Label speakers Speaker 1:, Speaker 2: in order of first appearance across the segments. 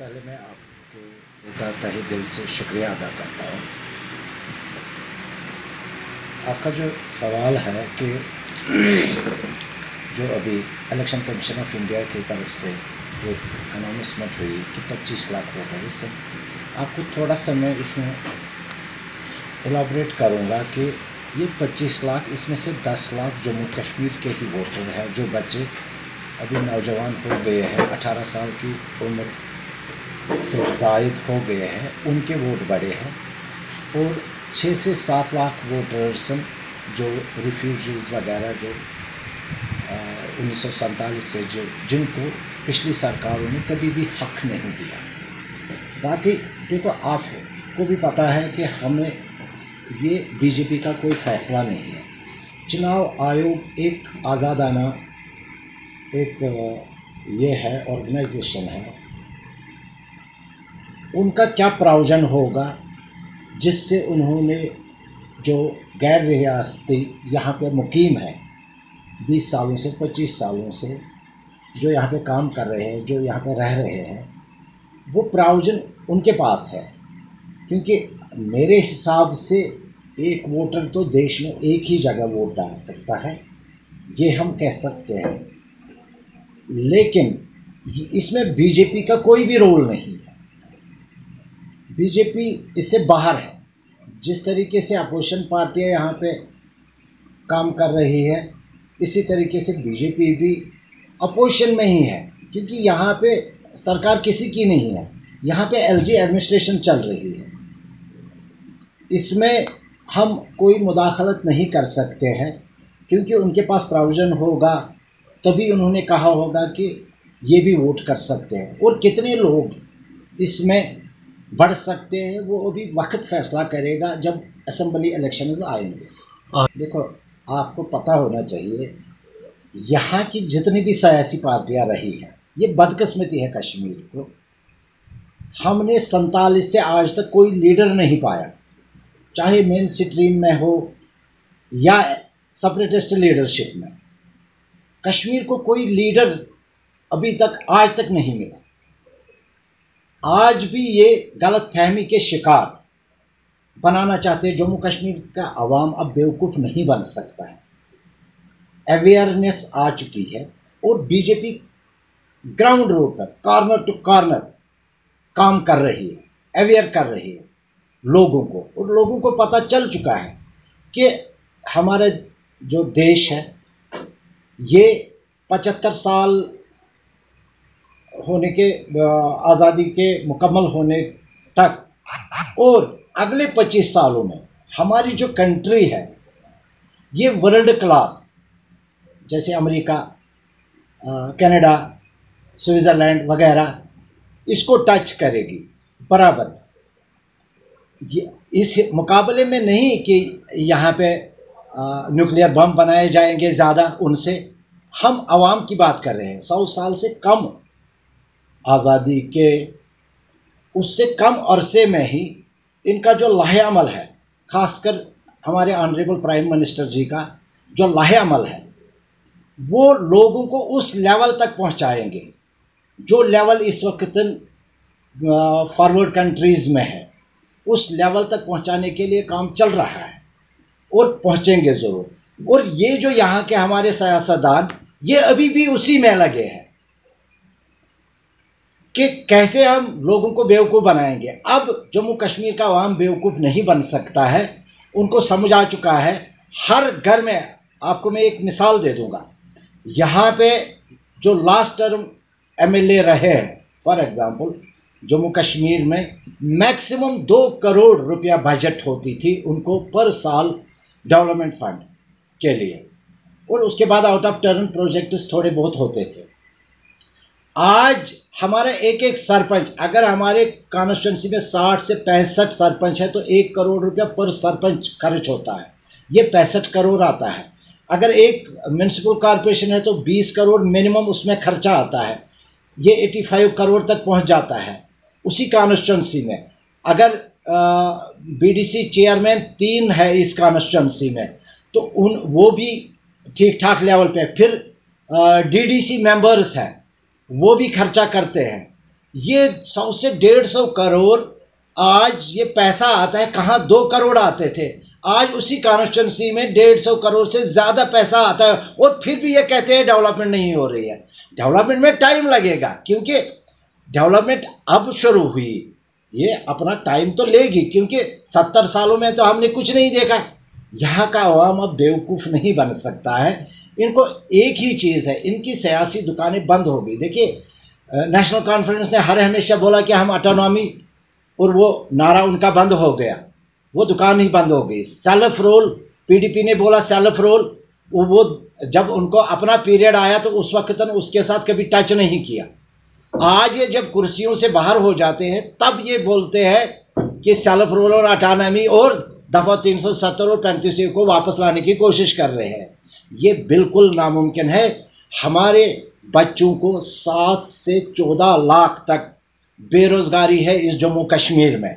Speaker 1: पहले मैं आपका तहे दिल से शुक्रिया अदा करता हूँ। आपका जो सवाल है कि जो अभी इलेक्शन कमीशन ऑफ इंडिया की तरफ से एक अनाउंसमेंट हुई कि 25 लाख वोटर, इससे आपको थोड़ा सा मैं इसमें एलाबरेट करूँगा कि ये 25 लाख, इसमें से 10 लाख जम्मू कश्मीर के ही वोटर हैं, जो बच्चे अभी नौजवान हो गए हैं, 18 साल की उम्र से ज़ायद हो गए हैं, उनके वोट बड़े हैं। और 6 से 7 लाख वोटर्स जो रिफ्यूजीज़ वगैरह जो 1947 से जो जिनको पिछली सरकारों ने कभी भी हक नहीं दिया। बाकी देखो, आपको भी पता है कि हमें ये बीजेपी का कोई फ़ैसला नहीं है। चुनाव आयोग एक आज़ादाना एक ये है, ऑर्गेनाइजेशन है। उनका क्या प्रावधान होगा जिससे उन्होंने जो गैर रियासती यहाँ पे मुकीम है 20 सालों से 25 सालों से जो यहाँ पे काम कर रहे हैं, जो यहाँ पे रह रहे हैं, वो प्रावधान उनके पास है। क्योंकि मेरे हिसाब से एक वोटर तो देश में एक ही जगह वोट डाल सकता है, ये हम कह सकते हैं। लेकिन इसमें बीजेपी का कोई भी रोल नहीं है। बीजेपी इससे बाहर है। जिस तरीके से अपोजिशन पार्टियां यहाँ पे काम कर रही है, इसी तरीके से बीजेपी भी अपोजिशन में ही है। क्योंकि यहाँ पे सरकार किसी की नहीं है, यहाँ पे एलजी एडमिनिस्ट्रेशन चल रही है। इसमें हम कोई मुदाखलत नहीं कर सकते हैं, क्योंकि उनके पास प्रावधान होगा तभी उन्होंने कहा होगा कि ये भी वोट कर सकते हैं। और कितने लोग इसमें बढ़ सकते हैं वो अभी वक्त फैसला करेगा जब असेंबली इलेक्शंस आएंगे। देखो, आपको पता होना चाहिए यहाँ की जितनी भी सियासी पार्टियाँ रही हैं, ये बदकिस्मती है कश्मीर को। हमने 47 से आज तक कोई लीडर नहीं पाया, चाहे मेन स्ट्रीम में हो या सेपरेटिस्ट लीडरशिप में। कश्मीर को कोई लीडर अभी तक आज तक नहीं मिला। आज भी ये गलत फहमी के शिकार बनाना चाहते हैं। जम्मू कश्मीर का अवाम अब बेवकूफ़ नहीं बन सकता है। अवेयरनेस आ चुकी है और बीजेपी ग्राउंड रूट पर कॉर्नर टू कॉर्नर काम कर रही है, अवेयर कर रही है लोगों को। और लोगों को पता चल चुका है कि हमारा जो देश है ये 75 साल होने के आज़ादी के मुकम्मल होने तक और अगले 25 सालों में हमारी जो कंट्री है ये वर्ल्ड क्लास, जैसे अमेरिका, कनाडा, स्विट्ज़रलैंड वगैरह, इसको टच करेगी बराबर। ये इस मुकाबले में नहीं कि यहाँ पे न्यूक्लियर बम बनाए जाएंगे ज़्यादा उनसे। हम आवाम की बात कर रहे हैं। 100 साल से कम आज़ादी के उससे कम अरसे में ही इनका जो लाहे अमल है, ख़ासकर हमारे ऑनरेबल प्राइम मिनिस्टर जी का जो लाहे अमल है, वो लोगों को उस लेवल तक पहुंचाएंगे जो लेवल इस वक्त फॉरवर्ड कंट्रीज़ में है। उस लेवल तक पहुंचाने के लिए काम चल रहा है और पहुंचेंगे ज़रूर। और ये जो यहाँ के हमारे सियासतदान, ये अभी भी उसी में लगे हैं कि कैसे हम लोगों को बेवकूफ़ बनाएंगे। अब जम्मू कश्मीर का अवाम बेवकूफ़ नहीं बन सकता है, उनको समझ आ चुका है। हर घर में, आपको मैं एक मिसाल दे दूंगा, यहाँ पे जो लास्ट टर्म एमएलए रहे हैं, फॉर एग्ज़ाम्पल जम्मू कश्मीर में मैक्सिमम 2 करोड़ रुपया बजट होती थी उनको पर साल डेवलपमेंट फंड के लिए, और उसके बाद आउट ऑफ टर्न प्रोजेक्ट्स थोड़े बहुत होते थे। आज हमारा एक एक सरपंच, अगर हमारे कॉन्स्टिट्यूंसी में 60 से 65 सरपंच है तो 1 करोड़ रुपया पर सरपंच खर्च होता है। ये 65 करोड़ आता है। अगर एक म्यूनसिपल कॉरपोरेशन है तो 20 करोड़ मिनिमम उसमें खर्चा आता है। ये 85 करोड़ तक पहुंच जाता है उसी कॉन्स्टिट्यूंसी में। अगर बीडीसी चेयरमैन 3 है इस कॉन्स्टिट्यूंसी में तो वो भी ठीक ठाक लेवल पे। फिर डीडीसी मेंबर्स हैं, वो भी खर्चा करते हैं। ये 100 से 150 करोड़ आज ये पैसा आता है, कहाँ 2 करोड़ आते थे, आज उसी कॉन्स्टिट्यूंसी में 150 करोड़ से ज़्यादा पैसा आता है, और फिर भी ये कहते हैं डेवलपमेंट नहीं हो रही है। डेवलपमेंट में टाइम लगेगा, क्योंकि डेवलपमेंट अब शुरू हुई, ये अपना टाइम तो लेगी, क्योंकि 70 सालों में तो हमने कुछ नहीं देखा। यहाँ का अवाम अब बेवकूफ़ नहीं बन सकता है। इनको एक ही चीज़ है, इनकी सियासी दुकानें बंद हो गई। देखिए, नेशनल कॉन्फ्रेंस ने हर हमेशा बोला कि हम ऑटोनॉमी, और वो नारा उनका बंद हो गया, वो दुकान ही बंद हो गई। सेल्फ रोल, पीडीपी ने बोला सेल्फ रोल, वो जब उनको अपना पीरियड आया तो उस वक्त उसके साथ कभी टच नहीं किया। आज ये जब कुर्सियों से बाहर हो जाते हैं तब ये बोलते हैं कि सेल्फ रोल और ऑटोनॉमी और दफ़ा 370 और 35 को वापस लाने की कोशिश कर रहे हैं। ये बिल्कुल नामुमकिन है। हमारे बच्चों को 7 से 14 लाख तक बेरोज़गारी है इस जम्मू कश्मीर में।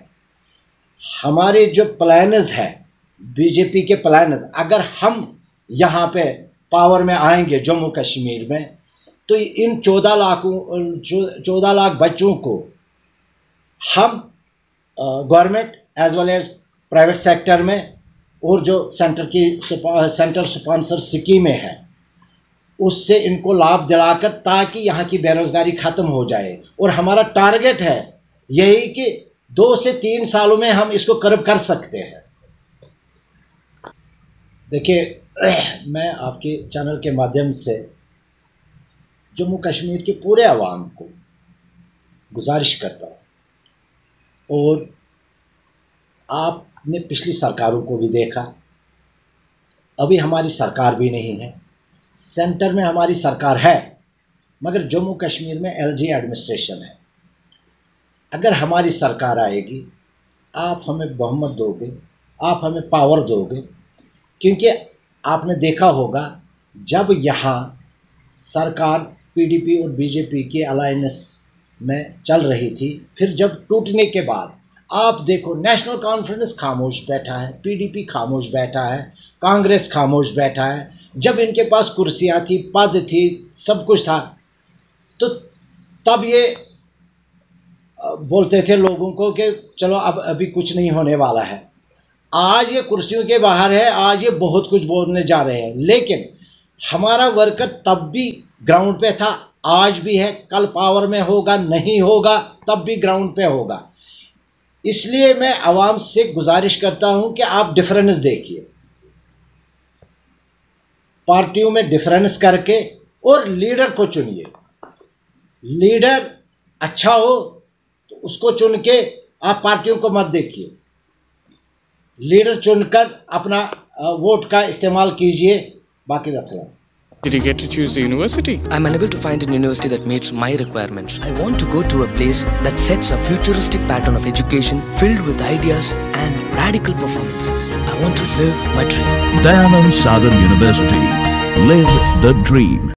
Speaker 1: हमारे जो प्लान्स है, बीजेपी के प्लान्स, अगर हम यहाँ पे पावर में आएंगे जम्मू कश्मीर में, तो इन 14 लाख बच्चों को हम government as well as private sector में, और जो सेंट्रल स्पॉन्सर स्कीमें हैं उससे इनको लाभ दिलाकर, ताकि यहाँ की बेरोज़गारी ख़त्म हो जाए। और हमारा टारगेट है यही कि 2 से 3 सालों में हम इसको कर्ब कर सकते हैं। देखिए, मैं आपके चैनल के माध्यम से जम्मू कश्मीर के पूरे अवाम को गुजारिश करता हूँ, और आपने पिछली सरकारों को भी देखा, अभी हमारी सरकार भी नहीं है, सेंटर में हमारी सरकार है, मगर जम्मू कश्मीर में एलजी एडमिनिस्ट्रेशन है। अगर हमारी सरकार आएगी, आप हमें बहुमत दोगे, आप हमें पावर दोगे, क्योंकि आपने देखा होगा जब यहाँ सरकार पीडीपी और बीजेपी के अलायंस में चल रही थी, फिर जब टूटने के बाद आप देखो नेशनल कॉन्फ्रेंस खामोश बैठा है, पीडीपी खामोश बैठा है, कांग्रेस खामोश बैठा है। जब इनके पास कुर्सियाँ थी, पद थी, सब कुछ था, तो तब ये बोलते थे लोगों को कि चलो अब अभी कुछ नहीं होने वाला है। आज ये कुर्सियों के बाहर है, आज ये बहुत कुछ बोलने जा रहे हैं, लेकिन हमारा वर्कर तब भी ग्राउंड पे था, आज भी है, कल पावर में होगा, नहीं होगा तब भी ग्राउंड पे होगा। इसलिए मैं आवाम से गुजारिश करता हूं कि आप डिफरेंस देखिए, पार्टियों में डिफरेंस करके और लीडर को चुनिए। लीडर अच्छा हो तो उसको चुन के आप पार्टियों को मत देखिए, लीडर चुनकर अपना वोट का इस्तेमाल कीजिए। बाकी वसलाम।
Speaker 2: Did you get to choose the university?
Speaker 3: I'm unable to find a university that meets my requirements. I want to go to a place that sets a futuristic pattern of education filled with ideas and radical performances. I want to live my dream.
Speaker 4: Dayanand Sagar University. Live the dream.